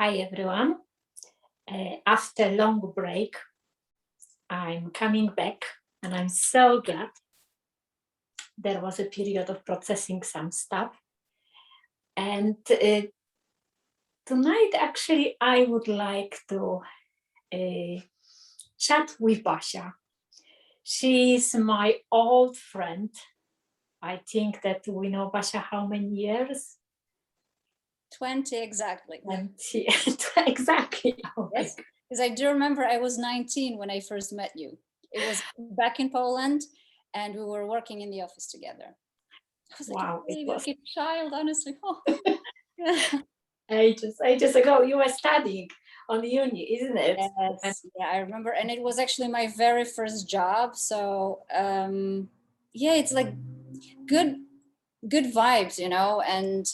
Hi everyone. After a long break, I'm coming back and I'm so glad. There was a period of processing some stuff. And tonight, actually, I would like to chat with Basia. She's my old friend. I think that we know Basia how many years? 20 exactly. 20, exactly. Oh yes, because I do remember I was 19 when I first met you. It was back in Poland and we were working in the office together. I was like, wow, it was a child, honestly. Oh, yeah. ages ago. You were studying on uni, isn't it? Yes, yeah, I remember. And it was actually my very first job. So yeah, it's like good vibes, you know. And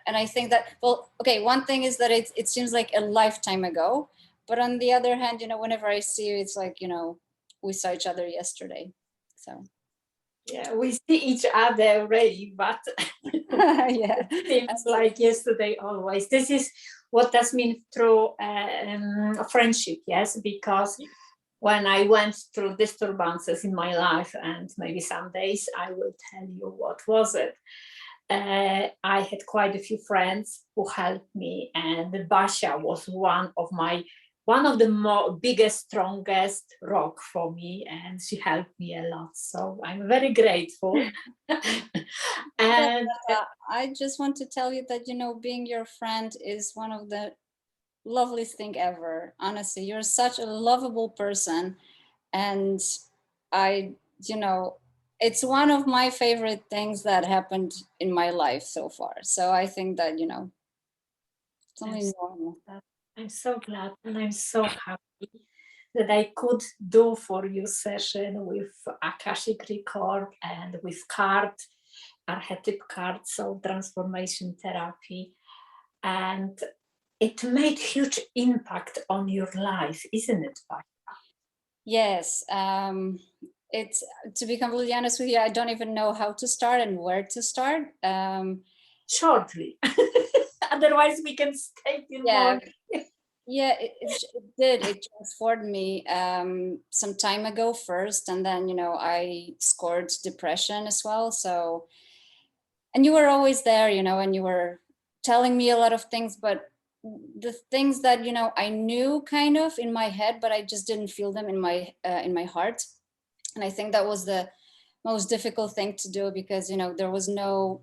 I think that, well, okay, one thing is that it seems like a lifetime ago, but on the other hand, you know, whenever I see you, it's like, you know, we saw each other yesterday. So yeah, we see each other already, but yeah, it seems like yesterday always. This is what does mean through friendship, yes, because when I went through disturbances in my life, and maybe some days I will tell you what was it. I had quite a few friends who helped me, and Basia was one of the biggest, strongest rock for me, and she helped me a lot. So I'm very grateful. And I just want to tell you that, you know, being your friend is one of the loveliest thing ever. Honestly, you're such a lovable person, and I, you know, it's one of my favorite things that happened in my life so far. So I think that, you know, it's only normal. I'm so glad and I'm so happy that I could do for you session with Akashic Record and with archetype cards, so transformation therapy. And it made huge impact on your life, isn't it, Basia? Yes. It's, to be completely honest with you, I don't even know how to start and where to start. Shortly. Otherwise we can stay till morning. Yeah, it did. It transformed me some time ago first, and then, you know, I scored depression as well. So, and you were always there, you know, and you were telling me a lot of things, but the things that, you know, I knew kind of in my head, but I just didn't feel them in my heart. And I think that was the most difficult thing to do, because, you know, there was no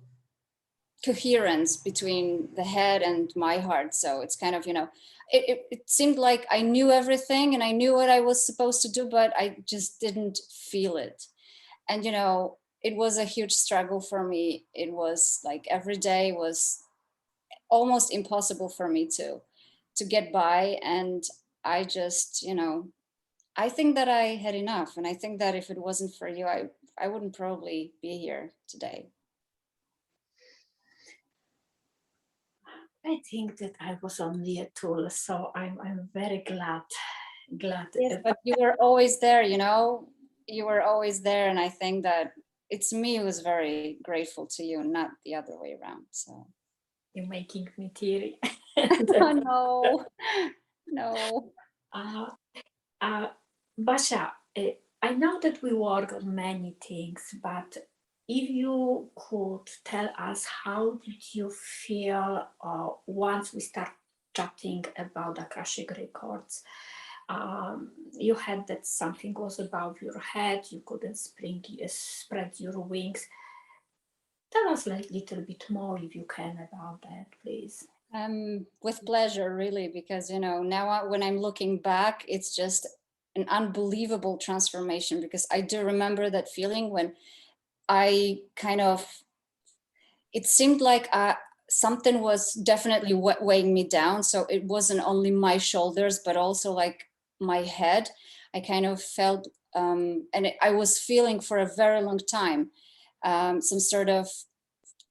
coherence between the head and my heart. So it's kind of, you know, it seemed like I knew everything and I knew what I was supposed to do, but I just didn't feel it. And, you know, it was a huge struggle for me. It was like every day was almost impossible for me to get by. And I just, you know, I think that I had enough. And I think that if it wasn't for you, I wouldn't probably be here today. I think that I was only a tool, so I'm very glad. Yes, but you were always there, you know, you were always there. And I think that it's me who's very grateful to you, not the other way around. So you're making me teary. No, no. Basia, I know that we work on many things, but if you could tell us, how did you feel once we start chatting about Akashic Records? You had that something was above your head, you couldn't spread your wings. Tell us like a little bit more, if you can, about that, please. With pleasure, really, because, you know, now when I'm looking back, it's just an unbelievable transformation, because I do remember that feeling when I kind of, it seemed like something was definitely weighing me down. So it wasn't only my shoulders, but also like my head. I kind of felt, and I was feeling for a very long time, some sort of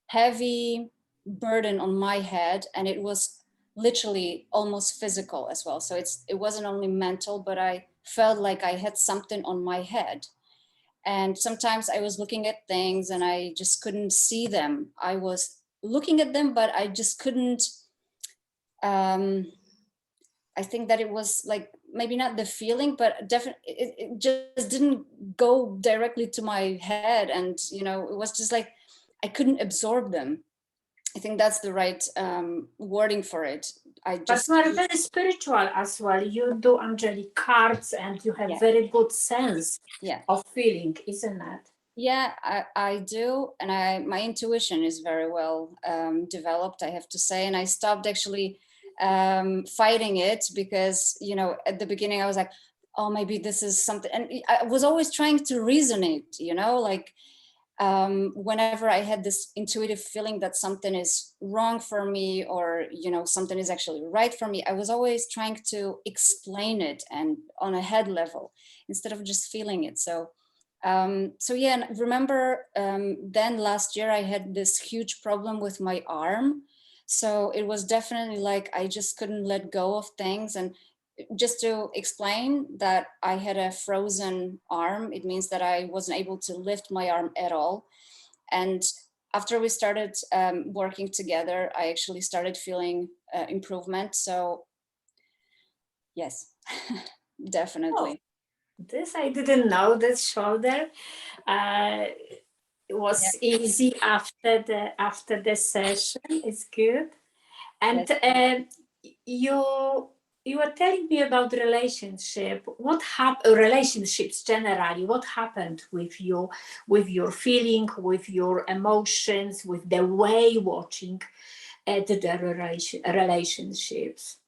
heavy burden on my head, and it was literally almost physical as well. So it wasn't only mental, but I felt like I had something on my head. And sometimes I was looking at things and I just couldn't see them. I was looking at them, but I just couldn't I think that it was like maybe not the feeling, but definitely it just didn't go directly to my head, and you know, it was just like I couldn't absorb them. I think that's the right wording for it. I But just you are very spiritual as well. You do angelic cards and you have yeah, very good sense yeah. of feeling, isn't it? Yeah, I do, and my intuition is very well developed, I have to say. And I stopped actually fighting it, because you know, at the beginning I was like, oh, maybe this is something, and I was always trying to reason it, you know, like whenever I had this intuitive feeling that something is wrong for me, or you know, something is actually right for me, I was always trying to explain it and on a head level instead of just feeling it. So yeah, and remember then last year I had this huge problem with my arm. So it was definitely like I just couldn't let go of things. And just to explain that I had a frozen arm, it means that I wasn't able to lift my arm at all. And after we started working together, I actually started feeling improvement. So yes, Oh, definitely. this I didn't know. This shoulder uh, Yeah, was easy after the session. It's good. And yes. you you were telling me about relationship. What happened? Relationships generally. What happened with you, with your feeling, with your emotions, with the way watching at the relationships?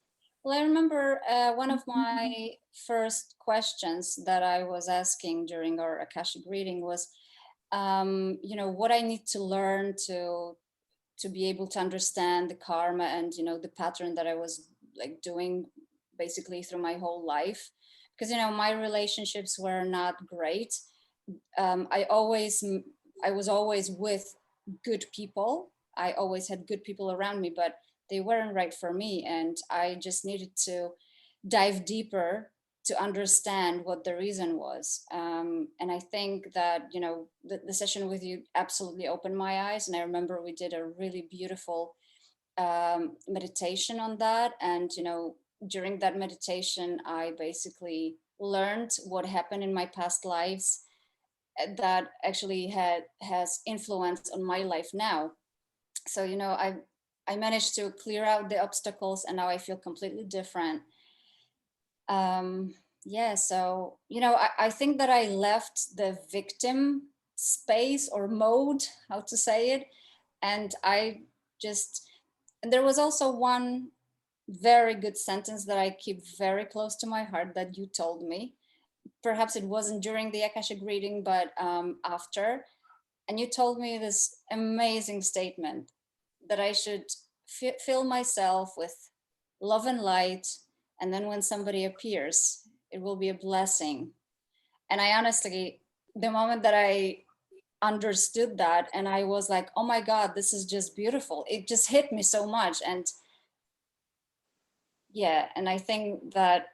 Well, I remember one of my first questions that I was asking during our Akashic reading was, you know, what I need to learn to be able to understand the karma and you know the pattern that I was like doing basically through my whole life, because you know my relationships were not great. I always I was always with good people. I always had good people around me, but they weren't right for me, and I just needed to dive deeper to understand what the reason was. And I think that you know the session with you absolutely opened my eyes, and I remember we did a really beautiful meditation on that. And you know, during that meditation I basically learned what happened in my past lives that actually has influence on my life now. So you know, I managed to clear out the obstacles, and now I feel completely different. Yeah, so you know, I think that I left the victim space or mode, how to say it, and I just, and there was also one very good sentence that I keep very close to my heart that you told me. Perhaps it wasn't during the Akashic reading, but after. And you told me this amazing statement that I should fill myself with love and light. And then when somebody appears, it will be a blessing. And I honestly, the moment that I understood that, and I was like, oh my God, this is just beautiful. It just hit me so much. And yeah, and I think that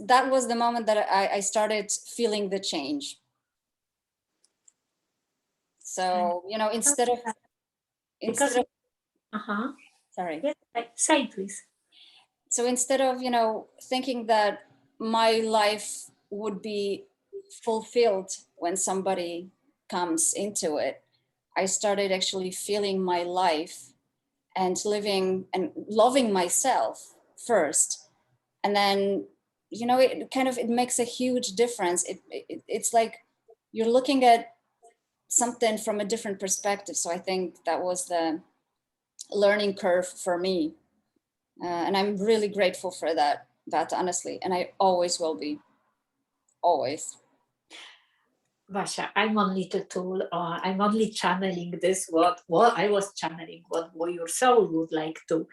that was the moment that I started feeling the change. And So, you know, instead of, because instead of, uh-huh. sorry. Yes, say please. So instead of, you know, thinking that my life would be fulfilled when somebody comes into it, I started actually feeling my life and living and loving myself first. And then, you know, it kind of, it makes a huge difference. It's like you're looking at something from a different perspective. So I think that was the learning curve for me. And I'm really grateful for that honestly. And I always will be, always. Vasha, I'm only the tool, or I'm only channeling this what I was channeling, what your soul would like to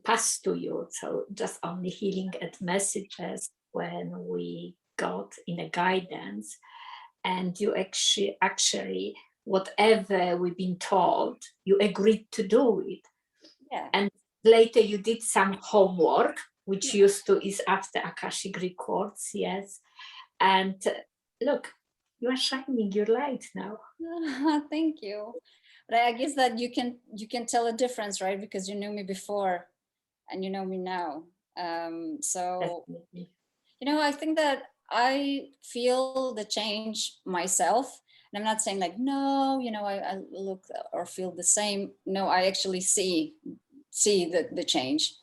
pass to you. So just only healing at messages when we got in a guidance, and you actually whatever we've been told, you agreed to do it. Yeah. And later you did some homework, which Yeah. used to is after Akashic Records, yes. And look, you are shining your light now. Thank you. But I guess that you can tell a difference, right? Because you knew me before and you know me now. So, Definitely. I think that I feel the change myself. And I'm not saying like, no, I look or feel the same. No, I actually see the change.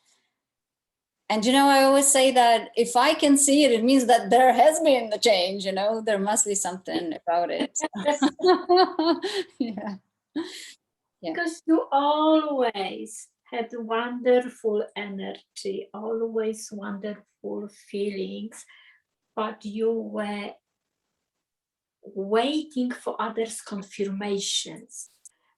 And I always say that if I can see it, it means that there has been the change. There must be something about it. That's Yeah. because you always had wonderful energy, always wonderful feelings, but you were waiting for others' confirmations.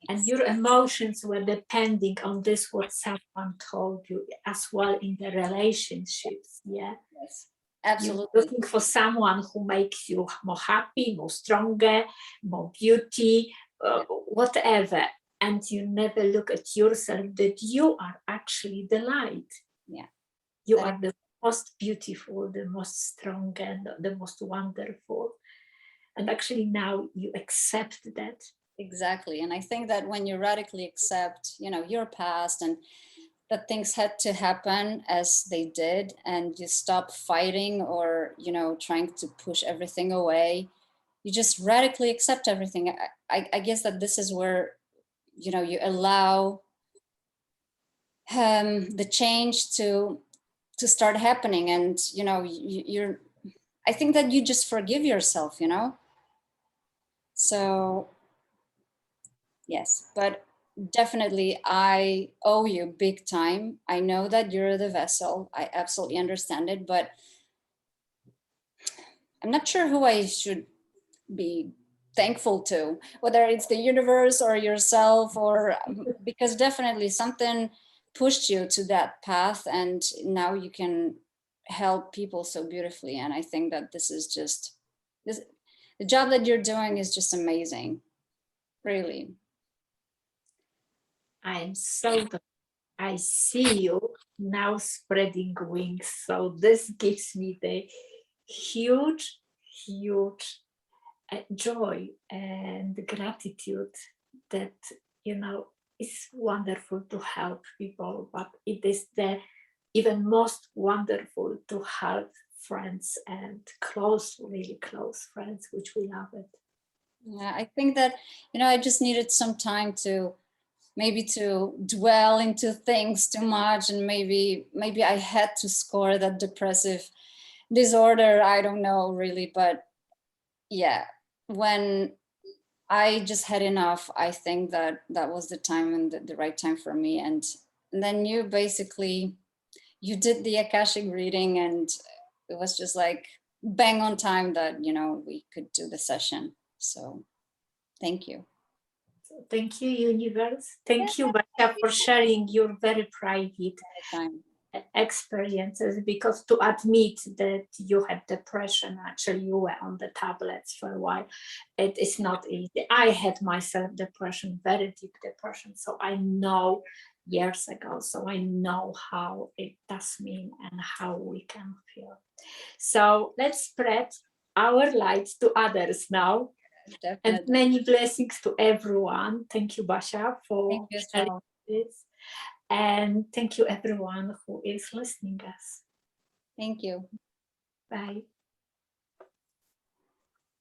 And your emotions were depending on this, what someone told you, as well in the relationships. Yeah. Yes, You're absolutely. looking for someone who makes you more happy, more stronger, more beauty, whatever. And you never look at yourself that you are actually the light. Yeah. You are the most beautiful, the most strong, and the most wonderful. And actually now you accept that. Exactly. And I think that when you radically accept, your past and that things had to happen as they did, and you stop fighting or, trying to push everything away, you just radically accept everything. I guess that this is where, you allow the change to start happening. And, you're, I think that you just forgive yourself, So yes, but definitely I owe you big time. I know that you're the vessel. I absolutely understand it, but I'm not sure who I should be thankful to, whether it's the universe or yourself, or because definitely something pushed you to that path, and now you can help people so beautifully. And I think that this is just this, the job that you're doing is just amazing, really. I am so glad I see you now spreading wings. So this gives me the huge, huge joy and gratitude that, it's wonderful to help people, but it is the even most wonderful to help friends and close, really close friends, which we love it. Yeah, I think that, I just needed some time to maybe to dwell into things too much, and maybe I had to score that depressive disorder. I don't know really, but yeah, when I just had enough, I think that that was the time and the right time for me. And then you basically you did the Akashic reading, and it was just like bang on time that we could do the session. So thank you. Thank you, universe. Thank you, Batia, for sharing your very private Time. experiences, because to admit that you had depression, actually you were on the tablets for a while, it is not easy. I had myself depression, very deep depression, so I know years ago, so I know how it does mean and how we can feel. So let's spread our light to others now. Definitely. And many blessings to everyone. Thank you, Basha, for sharing this. And thank you, everyone who is listening us. Thank you. Bye.